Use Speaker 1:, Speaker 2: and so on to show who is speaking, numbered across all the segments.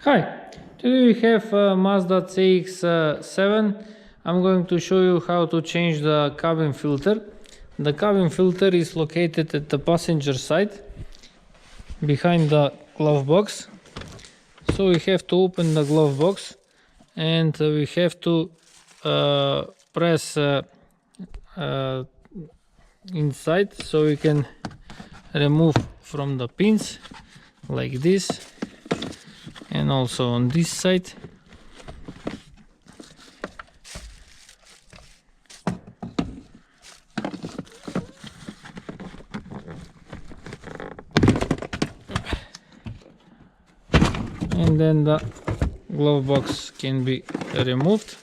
Speaker 1: Hi, today we have Mazda CX-7. I'm going to show you how to change the cabin filter. The cabin filter is located at the passenger side behind the glove box. So we have to open the glove box and we have to press inside so we can remove from the pins like this, and also on this side. And then the glove box can be removed.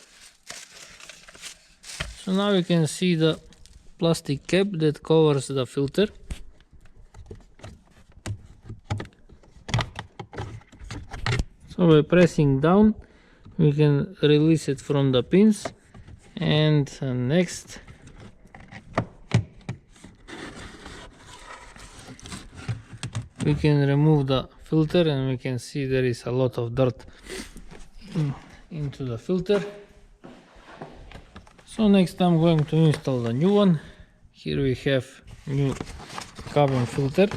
Speaker 1: So now you can see the plastic cap that covers the filter. So by pressing down we can release it from the pins, and next we can remove the filter, and we can see there is a lot of dirt into the filter. So next I'm going to install the new one. Here we have new cabin filter.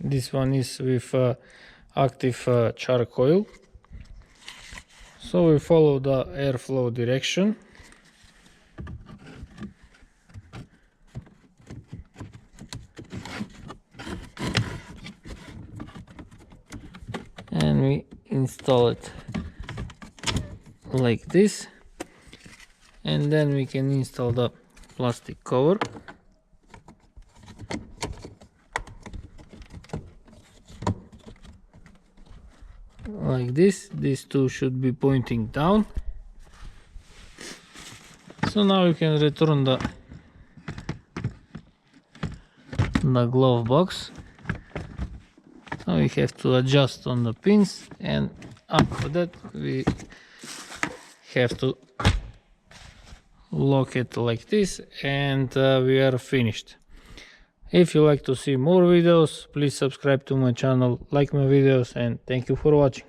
Speaker 1: This one is with active charcoal. So we follow the airflow direction. And we install it like this, and then we can install the plastic cover. Like this. These two should be pointing down. So now you can return the glove box. So we have to adjust on the pins, and after that we have to lock it like this, and we are finished. If you like to see more videos, please subscribe to my channel, like my videos, and thank you for watching.